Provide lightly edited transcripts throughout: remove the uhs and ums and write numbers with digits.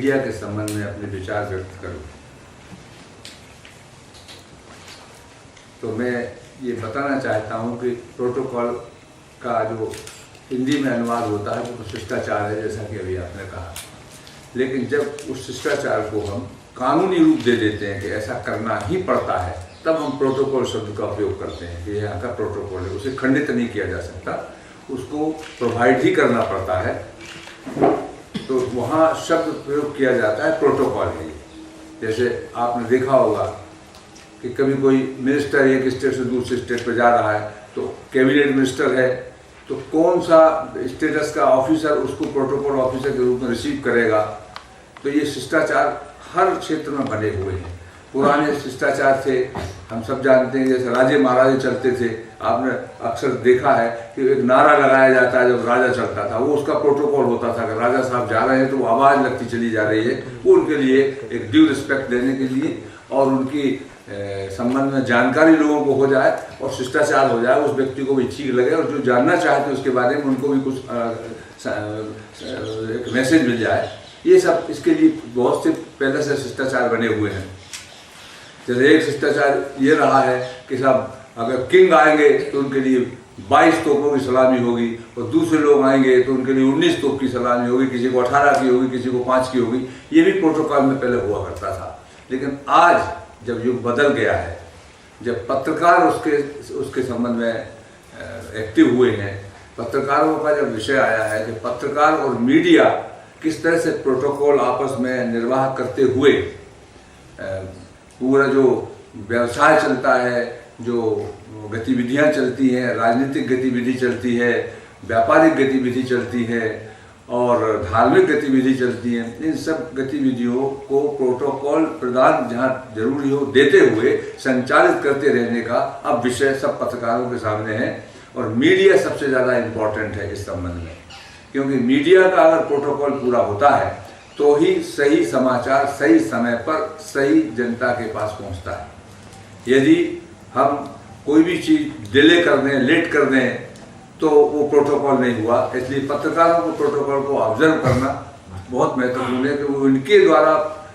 Media के संबंध में अपने विचार व्यक्त करूं, तो मैं ये बताना चाहता हूं कि प्रोटोकॉल का जो हिंदी में अनुवाद होता है वो शिष्टाचार है, जैसा कि अभी आपने कहा। लेकिन जब उस शिष्टाचार को हम कानूनी रूप दे देते हैं कि ऐसा करना ही पड़ता है, तब हम प्रोटोकॉल शब्द का उपयोग करते हैं कि यहाँ का प्रोटोकॉल है। उसे खंडित नहीं किया जा सकता, उसको प्रोवाइड ही करना पड़ता है। तो वहाँ शब्द प्रयोग किया जाता है प्रोटोकॉल है। जैसे आपने देखा होगा कि कभी कोई मिनिस्टर एक स्टेट से दूसरे स्टेट पर जा रहा है, तो कैबिनेट मिनिस्टर है, तो कौन सा स्टेटस का ऑफिसर उसको प्रोटोकॉल ऑफिसर के रूप में रिसीव करेगा। तो ये शिष्टाचार हर क्षेत्र में बने हुए हैं। पुराने शिष्टाचार थे, हम सब जानते हैं, जैसे राजे महाराजे चलते थे। आपने अक्सर देखा है कि एक नारा लगाया जाता है जब राजा चलता था, वो उसका प्रोटोकॉल होता था कि राजा साहब जा रहे हैं तो वो आवाज़ लगती चली जा रही है, वो उनके लिए एक ड्यू रिस्पेक्ट देने के लिए और उनकी संबंध में जानकारी लोगों को हो जाए और शिष्टाचार हो जाए, उस व्यक्ति को भी ठीक लगे और जो जानना चाहते हैं उसके बारे में उनको भी कुछ एक मैसेज मिल जाए। ये सब इसके लिए बहुत से पहले से शिष्टाचार बने हुए हैं। जैसे एक शिष्टाचार ये रहा है कि साहब अगर किंग आएंगे तो उनके लिए 22 तोपों की सलामी होगी और दूसरे लोग आएंगे तो उनके लिए 19 तोप की सलामी होगी, किसी को 18 की होगी, किसी को 5 की होगी। ये भी प्रोटोकॉल में पहले हुआ करता था। लेकिन आज जब युग बदल गया है, जब पत्रकार उसके संबंध में एक्टिव हुए हैं, पत्रकारों का जब विषय आया है कि पत्रकार और मीडिया किस तरह से प्रोटोकॉल आपस में निर्वाह करते हुए पूरा जो व्यवसाय चलता है, जो गतिविधियां चलती हैं, राजनीतिक गतिविधि चलती है, व्यापारिक गतिविधि चलती है और धार्मिक गतिविधि चलती हैं, इन सब गतिविधियों को प्रोटोकॉल प्रदान जहाँ जरूरी हो देते हुए संचालित करते रहने का अब विषय सब पत्रकारों के सामने है। और मीडिया सबसे ज़्यादा इम्पोर्टेंट है इस संबंध में, क्योंकि मीडिया का अगर प्रोटोकॉल पूरा होता है तो ही सही समाचार सही समय पर सही जनता के पास पहुंचता है। यदि हम कोई भी चीज़ डिले कर दें, लेट कर दें, तो वो प्रोटोकॉल नहीं हुआ। इसलिए पत्रकारों को प्रोटोकॉल को ऑब्जर्व करना बहुत महत्वपूर्ण है कि वो उनके द्वारा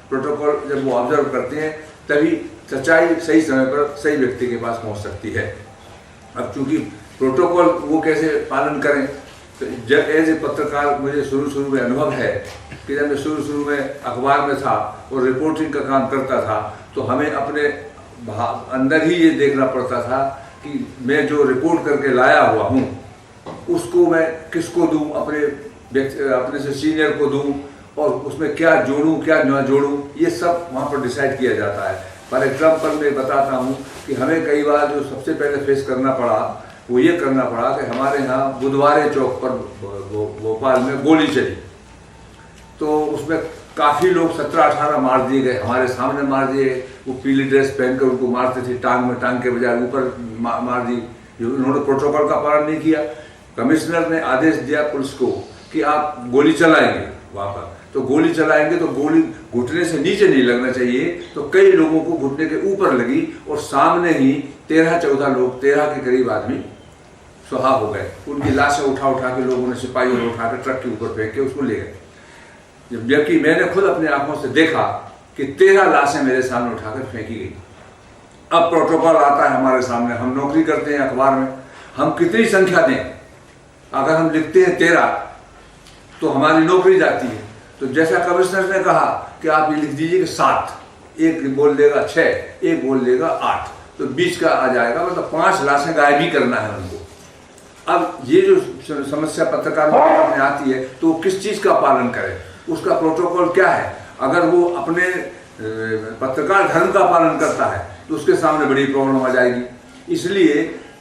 प्रोटोकॉल जब वो ऑब्जर्व करते हैं तभी सच्चाई सही समय पर सही व्यक्ति के पास पहुंच सकती है। अब चूंकि प्रोटोकॉल वो कैसे पालन करें, तो जब एज ए पत्रकार मुझे शुरू में अनुभव है कि जब मैं शुरू में अखबार में था और रिपोर्टिंग का काम करता था, तो हमें अपने अंदर ही ये देखना पड़ता था कि मैं जो रिपोर्ट करके लाया हुआ हूँ उसको मैं किसको दूँ, अपने से सीनियर को दूँ और उसमें क्या जोड़ूँ क्या ना जोड़ूँ, ये सब वहाँ पर डिसाइड किया जाता है। फॉर एग्जाम्पल मैं बताता हूँ कि हमें कई बार जो सबसे पहले फेस करना पड़ा वो ये करना पड़ा कि हमारे यहाँ बुधवारे चौक पर भोपाल में गोली चली, तो उसमें काफ़ी लोग 17-18 मार दिए गए, हमारे सामने मार दिए। वो पीली ड्रेस पहनकर उनको मारते थे, टांग में टांग के बजाय ऊपर मार दी। उन्होंने प्रोटोकॉल का पालन नहीं किया। कमिश्नर ने आदेश दिया पुलिस को कि आप गोली चलाएंगे वहाँ पर, तो गोली चलाएंगे तो गोली घुटने से नीचे नहीं लगना चाहिए, तो कई लोगों को घुटने के ऊपर लगी और सामने ही 13-14 लोग, 13 के करीब आदमी सुहा हो गए। उनकी लाशें उठा के लोगों ने, सिपाहियों ने उठा के ट्रक के ऊपर फेंक के उसको ले गए, जबकि मैंने खुद अपने आंखों से देखा कि 13 लाशें मेरे सामने उठाकर फेंकी गई। अब प्रोटोकॉल आता है हमारे सामने, हम नौकरी करते हैं अखबार में, हम कितनी संख्या दें? अगर हम लिखते हैं 13 तो हमारी नौकरी जाती है। तो जैसा कमिश्नर ने कहा कि आप ये लिख दीजिए कि 7, एक बोल देगा 6, एक बोल देगा 8, तो 20 का आ जाएगा, मतलब 5 लाशें गायब ही करना है उनको। अब ये जो समस्या पत्रकारों के सामने आती है तो वो किस चीज़ का पालन करे, उसका प्रोटोकॉल क्या है? अगर वो अपने पत्रकार धर्म का पालन करता है तो उसके सामने बड़ी प्रॉब्लम आ जाएगी। इसलिए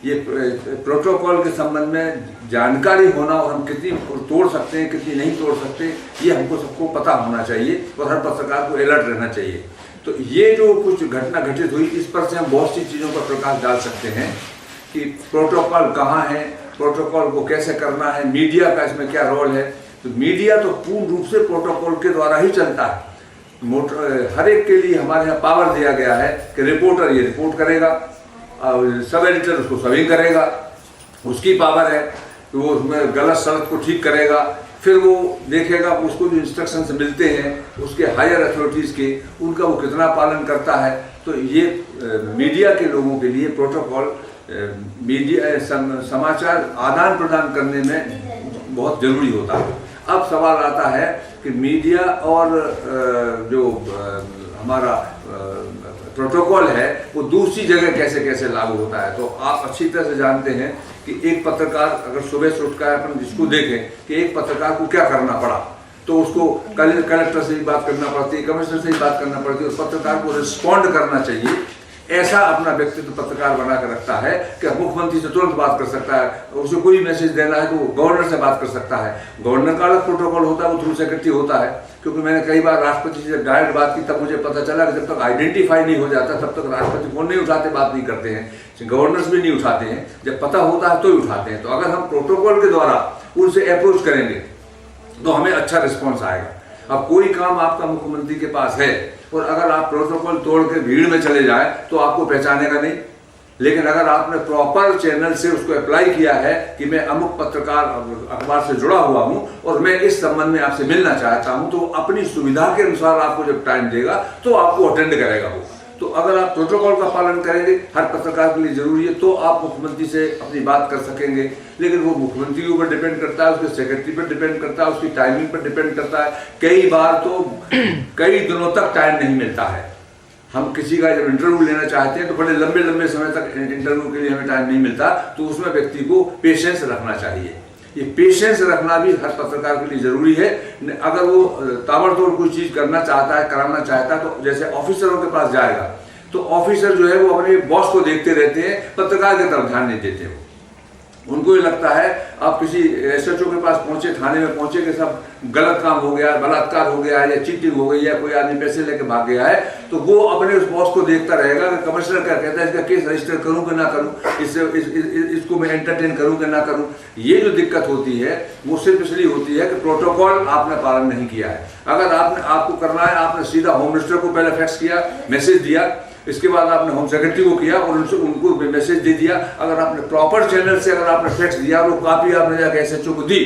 ये प्रोटोकॉल के संबंध में जानकारी होना और हम कितनी तोड़ सकते हैं कितनी नहीं तोड़ सकते, ये हमको सबको पता होना चाहिए और हर पत्रकार को अलर्ट रहना चाहिए। तो ये जो कुछ घटना घटित हुई, इस पर से हम बहुत सी चीज़ों पर प्रकाश डाल सकते हैं कि प्रोटोकॉल कहाँ है, प्रोटोकॉल को कैसे करना है, मीडिया का इसमें क्या रोल है। तो मीडिया तो पूर्ण रूप से प्रोटोकॉल के द्वारा ही चलता है। हर एक के लिए हमारे यहाँ पावर दिया गया है कि रिपोर्टर ये रिपोर्ट करेगा, सब एडिटर उसको सबिंग करेगा, उसकी पावर है कि वो उसमें गलत शब्द को ठीक करेगा, फिर वो देखेगा उसको जो इंस्ट्रक्शंस मिलते हैं उसके हायर अथॉरिटीज़ के, उनका वो कितना पालन करता है। तो ये मीडिया के लोगों के लिए प्रोटोकॉल, मीडिया समाचार आदान प्रदान करने में बहुत ज़रूरी होता है। अब सवाल आता है कि मीडिया और जो हमारा प्रोटोकॉल है वो दूसरी जगह कैसे कैसे लागू होता है। तो आप अच्छी तरह से जानते हैं कि एक पत्रकार अगर सुबह से उठकर अपन जिसको देखें कि एक पत्रकार को क्या करना पड़ा, तो उसको कलेक्टर से ही बात करना पड़ती है, कमिश्नर से ही बात करना पड़ती है, उस पत्रकार को रिस्पॉन्ड करना चाहिए। ऐसा अपना व्यक्तित्व पत्रकार बना कर रखता है कि मुख्यमंत्री से तुरंत बात कर सकता है, उसे कोई मैसेज देना है तो गवर्नर से बात कर सकता है। गवर्नर का अलग प्रोटोकॉल होता है, वो थ्रू सेक्रेटरी होता है। क्योंकि मैंने कई बार राष्ट्रपति से डायरेक्ट बात की, तब मुझे पता चला कि जब तक आइडेंटिफाई नहीं हो जाता तब तक राष्ट्रपति फोन नहीं उठाते, बात नहीं करते हैं, गवर्नर्स भी नहीं उठाते हैं, जब पता होता है तो ही उठाते हैं। तो अगर हम प्रोटोकॉल के द्वारा उनसे अप्रोच करेंगे तो हमें अच्छा रिस्पॉन्स आएगा। अब कोई काम आपका मुख्यमंत्री के पास है और अगर आप प्रोटोकॉल तोड़ के भीड़ में चले जाए तो आपको पहचानेगा नहीं। लेकिन अगर आपने प्रॉपर चैनल से उसको अप्लाई किया है कि मैं अमुक पत्रकार अखबार से जुड़ा हुआ हूं और मैं इस संबंध में आपसे मिलना चाहता हूं, तो अपनी सुविधा के अनुसार आपको जब टाइम देगा तो आपको अटेंड करेगा वो। तो अगर आप प्रोटोकॉल का पालन करेंगे, हर पत्रकार के लिए जरूरी है, तो आप मुख्यमंत्री से अपनी बात कर सकेंगे। लेकिन वो मुख्यमंत्री के ऊपर डिपेंड करता है, उसके सेक्रेटरी पर डिपेंड करता है, उसकी टाइमिंग पर डिपेंड करता है। कई बार तो कई दिनों तक टाइम नहीं मिलता है। हम किसी का जब इंटरव्यू लेना चाहते हैं तो बड़े लंबे लंबे समय तक इंटरव्यू के लिए हमें टाइम नहीं मिलता। तो उसमें व्यक्ति को पेशेंस रखना चाहिए। ये पेशेंस रखना भी हर पत्रकार के लिए जरूरी है। अगर वो ताबड़तोड़ कोई चीज करना चाहता है, कराना चाहता है, तो जैसे ऑफिसरों के पास जाएगा तो ऑफिसर जो है वो अपने बॉस को देखते रहते हैं, पत्रकार की तरफ ध्यान नहीं देते हो। उनको ये लगता है आप किसी एसएचओ के पास पहुंचे, थाने में पहुंचे कि सब गलत काम हो गया, बलात्कार हो गया या चीटिंग हो गई या कोई आदमी पैसे लेके भाग गया है, तो वो अपने उस बॉस को देखता रहेगा कि कमिश्नर क्या कहता है, इसका केस रजिस्टर करूं कि ना करूं, इसको मैं एंटरटेन करूं कि ना करूं। ये जो दिक्कत होती है वो सिर्फ इसलिए होती है कि प्रोटोकॉल आपने पालन नहीं किया है। अगर आपको करना है, आपने सीधा होम मिनिस्टर को पहले फैक्स किया, मैसेज दिया, इसके बाद आपने होम सेक्रेटरी को किया और उनको मैसेज दे दिया। अगर आपने प्रॉपर चैनल से अगर आपने फैक्स दिया, वो कॉपी आपने जाकर एसएचओ को दी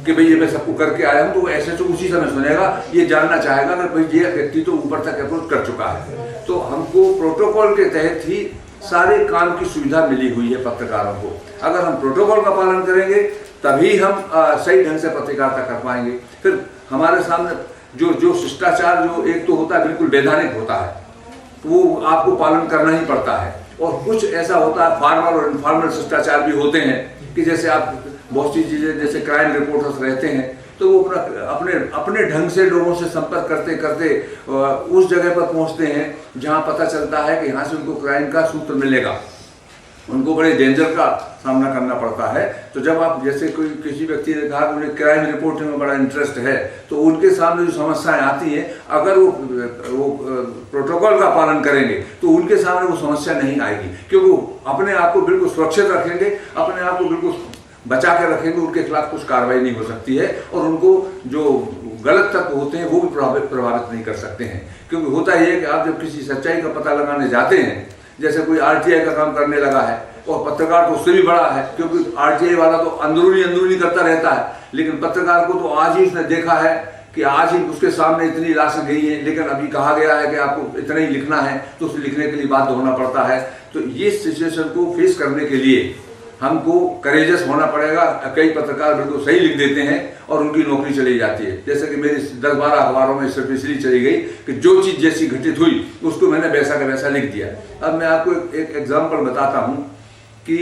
कि भाई ये मैं सबको करके आया हूं, तो वो एसएचओ उसी समय सुनेगा, ये जानना चाहेगा कि भाई ये व्यक्ति तो ऊपर तक अप्रोच कर चुका है। तो हमको प्रोटोकॉल के तहत ही सारे काम की सुविधा मिली हुई है पत्रकारों को। अगर हम प्रोटोकॉल का पालन करेंगे तभी हम सही ढंग से पत्रकारिता कर पाएंगे। फिर हमारे सामने जो शिष्टाचार जो एक तो होता है बिल्कुल वैधानिक होता है, वो आपको पालन करना ही पड़ता है। और कुछ ऐसा होता है फॉर्मल और इनफॉर्मल शिष्टाचार भी होते हैं कि जैसे आप बहुत सी चीजें, जैसे क्राइम रिपोर्टर्स रहते हैं तो वो अपने ढंग से लोगों से संपर्क करते करते उस जगह पर पहुंचते हैं जहां पता चलता है कि यहाँ से उनको क्राइम का सूत्र मिलेगा। उनको बड़े डेंजर का सामना करना पड़ता है। तो जब आप जैसे कोई किसी व्यक्ति ने कहा कि मुझे क्राइम रिपोर्टिंग में बड़ा इंटरेस्ट है, तो उनके सामने जो समस्याएं आती हैं, अगर वो प्रोटोकॉल का पालन करेंगे तो उनके सामने वो समस्या नहीं आएगी, क्योंकि वो अपने आप को बिल्कुल सुरक्षित रखेंगे, अपने आप को बिल्कुल बचा के रखेंगे, उनके खिलाफ कुछ कार्रवाई नहीं हो सकती है और उनको जो गलत तत्व होते हैं वो भी प्रभावित नहीं कर सकते हैं। क्योंकि होता ही है कि आप जब किसी सच्चाई का पता लगाने जाते हैं, जैसे कोई आरटीआई का काम करने लगा है और पत्रकार तो उससे भी बड़ा है, क्योंकि आरटीआई वाला तो अंदरूनी करता रहता है, लेकिन पत्रकार को तो आज ही उसने देखा है कि आज ही उसके सामने इतनी लाशें गई हैं, लेकिन अभी कहा गया है कि आपको इतना ही लिखना है, तो उसे लिखने के लिए बाध्य होना पड़ता है। तो ये सिचुएशन को फेस करने के लिए हमको करेजस होना पड़ेगा। कई पत्रकार बिल्कुल सही लिख देते हैं और उनकी नौकरी चली जाती है। जैसे कि मेरी 10-12 अखबारों में सिर्फ इसलिए चली गई कि जो चीज़ जैसी घटित हुई उसको मैंने वैसा का वैसा लिख दिया। अब मैं आपको एक एग्जाम्पल बताता हूँ कि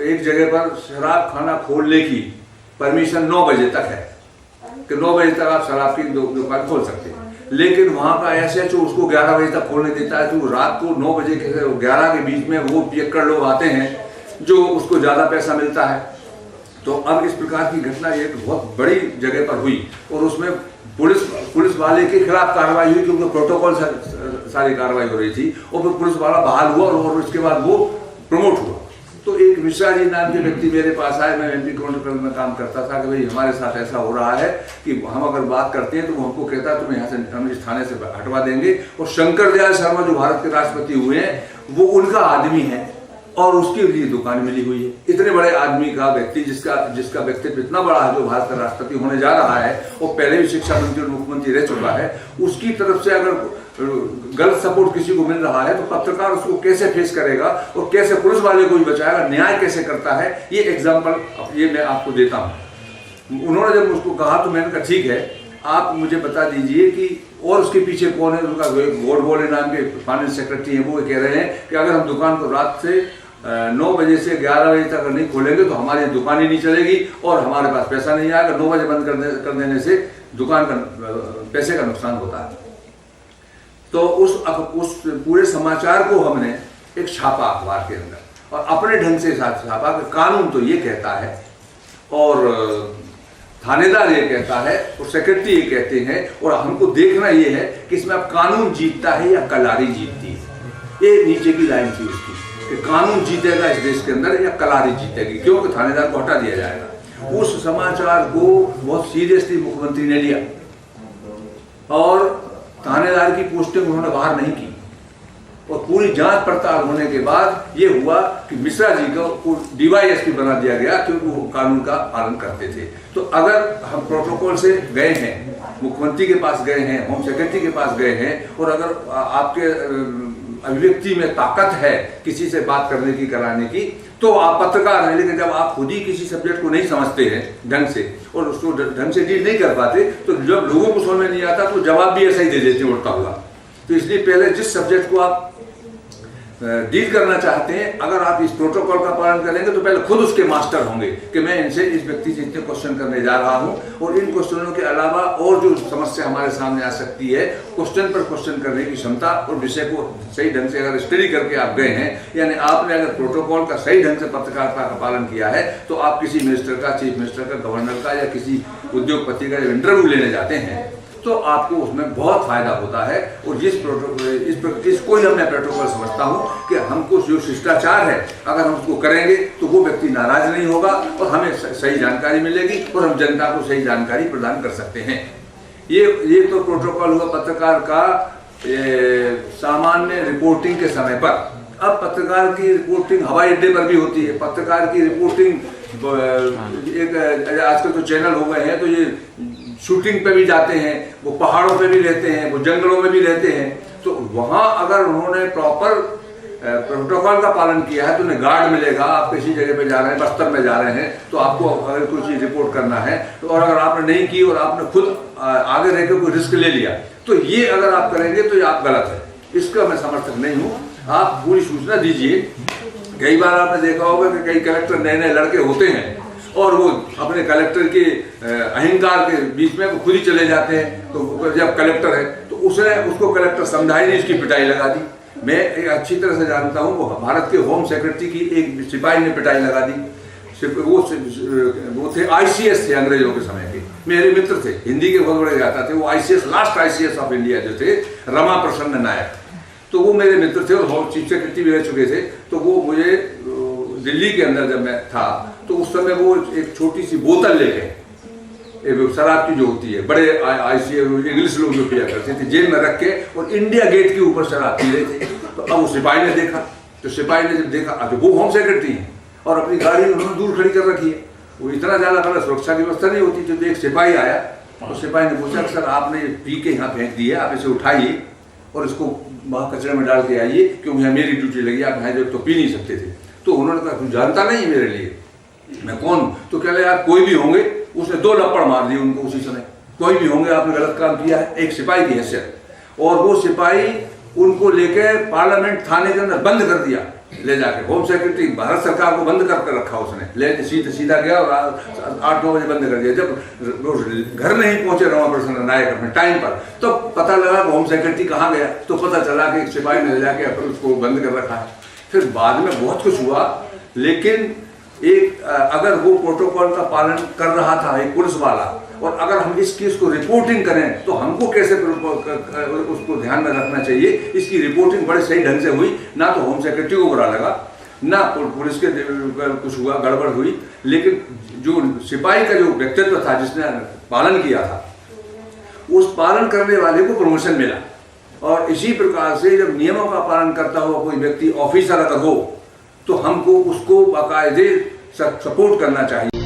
एक जगह पर शराब खाना खोलने की परमिशन 9 बजे तक है कि 9 बजे तक आप शराब की दुकान खोल सकते हैं, लेकिन वहाँ का एसएचओ उसको 11 बजे तक खोलने देता है। तो रात को 9 बजे के 11 के बीच में वो पियक्कड़ लोग आते हैं जो उसको ज़्यादा पैसा मिलता है। तो अब इस प्रकार की घटना एक बहुत बड़ी जगह पर हुई और उसमें पुलिस वाले के खिलाफ कार्रवाई हुई, क्योंकि प्रोटोकॉल सारी कार्रवाई हो रही थी और फिर पुलिस वाला बहाल हुआ और उसके बाद वो प्रमोट हुआ। तो एक मिश्रा जी नाम के व्यक्ति मेरे पास आए, मैं एमपी काउंटर में काम करता था, कि भाई हमारे साथ ऐसा हो रहा है कि हम अगर बात करते हैं तो वो हमको कहता है तुम्हें यहाँ से हम इस थाने से हटवा देंगे। और शंकर दयाल शर्मा जो भारत के राष्ट्रपति हुए हैं वो उनका आदमी है और उसके लिए दुकान मिली हुई है। इतने बड़े आदमी का व्यक्ति, जिसका व्यक्तित्व इतना बड़ा है, जो भारत का राष्ट्रपति होने जा रहा है, वो पहले भी शिक्षा मंत्री और मुख्यमंत्री रह चुका है, उसकी तरफ से अगर गलत सपोर्ट किसी को मिल रहा है तो पत्रकार उसको कैसे फेस करेगा और कैसे पुलिस वाले को भी बचाएगा, न्याय कैसे करता है, ये एग्जाम्पल ये मैं आपको देता हूँ। उन्होंने जब मुझको कहा तो मैंने कहा ठीक है, आप मुझे बता दीजिए कि और उसके पीछे कौन है। उनका गोडबोले नाम के फाइनेंस सेक्रेटरी हैं, वो कह रहे हैं कि अगर हम दुकान को रात से 9 बजे से 11 बजे तक अगर नहीं खोलेंगे तो हमारी दुकान ही नहीं चलेगी और हमारे पास पैसा नहीं आएगा। 9 बजे बंद कर देने से दुकान का पैसे का नुकसान होता है। तो उस पूरे समाचार को हमने एक छापा अखबार के अंदर और अपने ढंग से छापा कि कानून तो ये कहता है और थानेदार ये कहता है और सेक्रेटरी ये कहते हैं और हमको देखना ये है कि इसमें अब कानून जीतता है या कलारी जीतती है। ये नीचे की लाइन थी उसकी कि कानून जीतेगा इस देश के अंदर या कलारी जीतेगी, क्योंकि थानेदार को हटा दिया जाएगा। उस समाचार को बहुत सीरियसली मुख्यमंत्री ने लिया और थानेदार की पोस्टिंग उन्होंने बाहर नहीं की और पूरी जांच पड़ताल होने के बाद ये हुआ कि मिश्रा जी को DYSP बना दिया गया क्योंकि वो कानून का पालन करते थे। तो अगर हम प्रोटोकॉल से गए हैं, मुख्यमंत्री के पास गए हैं, होम सेक्रेटरी के पास गए हैं और अगर आपके अभिव्यक्ति में ताकत है किसी से बात करने की, कराने की, तो आप पत्रकार हैं। लेकिन जब आप खुद ही किसी सब्जेक्ट को नहीं समझते हैं ढंग से और उसको ढंग से डील नहीं कर पाते, तो जब लोगों को समझ में नहीं आता तो जवाब भी ऐसा ही दे देते उड़ता हुआ। तो इसलिए पहले जिस सब्जेक्ट को आप डील करना चाहते हैं, अगर आप इस प्रोटोकॉल का पालन करेंगे तो पहले खुद उसके मास्टर होंगे कि मैं इनसे इस व्यक्ति से इतने क्वेश्चन करने जा रहा हूं और इन क्वेश्चनों के अलावा और जो समस्या हमारे सामने आ सकती है, क्वेश्चन पर क्वेश्चन करने की क्षमता और विषय को सही ढंग से अगर स्टडी करके आप गए हैं, यानी आपने अगर प्रोटोकॉल का सही ढंग से पत्रकारिता का पालन किया है, तो आप किसी मिनिस्टर का, चीफ मिनिस्टर का, गवर्नर का या किसी उद्योगपति का इंटरव्यू लेने जाते हैं तो आपको उसमें बहुत फायदा होता है। और जिस प्रोटोकॉल इसको ही मैं प्रोटोकॉल समझता हूँ कि हमको जो शिष्टाचार है अगर हम उसको करेंगे तो वो व्यक्ति नाराज नहीं होगा और हमें सही जानकारी मिलेगी और हम जनता को सही जानकारी प्रदान कर सकते हैं। ये तो प्रोटोकॉल हुआ पत्रकार का सामान्य रिपोर्टिंग के समय पर। अब पत्रकार की रिपोर्टिंग हवाई अड्डे पर भी होती है। पत्रकार की रिपोर्टिंग एक आजकल तो चैनल हो गए हैं, तो ये शूटिंग पे भी जाते हैं, वो पहाड़ों पे भी रहते हैं, वो जंगलों में भी रहते हैं। तो वहाँ अगर उन्होंने प्रॉपर प्रोटोकॉल का पालन किया है तो उन्हें गार्ड मिलेगा। आप किसी जगह पे जा रहे हैं, बस्तर में जा रहे हैं, तो आपको अगर कोई चीज़ रिपोर्ट करना है तो, और अगर आपने नहीं की और आपने खुद आगे रह के कोई रिस्क ले लिया, तो ये अगर आप करेंगे तो ये आप गलत है। इसका मैं समर्थक नहीं हूँ। आप पूरी सूचना दीजिए। कई बार आपने देखा होगा कि कई कलेक्टर नए नए लड़के होते हैं और वो अपने कलेक्टर के अहंकार के बीच में वो खुद ही चले जाते हैं। तो जब कलेक्टर है तो उसको कलेक्टर समझाई नहीं, उसकी पिटाई लगा दी। मैं एक अच्छी तरह से जानता हूँ, वो भारत के होम सेक्रेटरी की एक सिपाही ने पिटाई लगा दी। वो थे ICS थे अंग्रेजों के समय के, मेरे मित्र थे, हिंदी के बहुत बड़े ज्ञाता थे। वो ICS last ICS of India जो थे, रमा प्रसन्न नायक, तो वो मेरे मित्र थे और चीफ सेक्रेटरी भी रह चुके थे। तो वो मुझे दिल्ली के अंदर जब मैं था तो उस समय वो एक छोटी सी बोतल लेके, शराब की जो होती है, बड़े ICS इंग्लिश लोग जो पिया करते थे, जेल में रख के और इंडिया गेट के ऊपर शराब पी रहे थे। तो अब उस सिपाही ने देखा, तो सिपाही ने जब देखा, तो वो होम सेक्रेटरी है और अपनी गाड़ी उन्होंने दूर खड़ी कर रखी है, वो इतना ज़्यादा बड़ा सुरक्षा की व्यवस्था नहीं होती। तो एक सिपाही आया और सिपाही ने पूछा सर आपने पी के यहाँ फेंक दिया, आप इसे उठाइए और इसको वहाँ कचरे में डाल के आइए, क्योंकि यहाँ मेरी ड्यूटी लगी, आप यहाँ जब तो पी नहीं सकते थे। तो उन्होंने कहा तू जानता नहीं मेरे लिए मैं कौन? तो कह रहे यार कोई भी होंगे। उसने 2 लपड़ मार दिए उनको उसी समय, कोई भी होंगे आपने गलत काम किया है, एक सिपाही की हैसियत। और वो सिपाही उनको लेके पार्लियामेंट थाने के अंदर बंद कर दिया, ले जाके होम सेक्रेटरी भारत सरकार को बंद करके रखा उसने, ले सीधा गया और 8-9 बजे बंद कर दिया। जब घर नहीं पहुंचे रमा प्रसन्न नायक अपने टाइम पर, तो पता लगा कि होम सेक्रेटरी कहाँ गया, तो पता चला कि एक सिपाही ने ले जाके उसको बंद कर रखा है। फिर बाद में बहुत कुछ हुआ, लेकिन एक अगर वो प्रोटोकॉल का पालन कर रहा था एक पुलिस वाला, और अगर हम इस केस को रिपोर्टिंग करें तो हमको कैसे उसको ध्यान में रखना चाहिए। इसकी रिपोर्टिंग बड़े सही ढंग से हुई, ना तो होम सेक्रेटरी को बुरा लगा, ना पुलिस के कुछ हुआ, गड़बड़ हुई। लेकिन जो सिपाही का जो व्यक्तित्व था, जिसने पालन किया था, उस पालन करने वाले को प्रमोशन मिला। और इसी प्रकार से जब नियमों का पालन करता हुआ कोई व्यक्ति ऑफिसर अगर हो तो हमको उसको बाकायदे सपोर्ट करना चाहिए।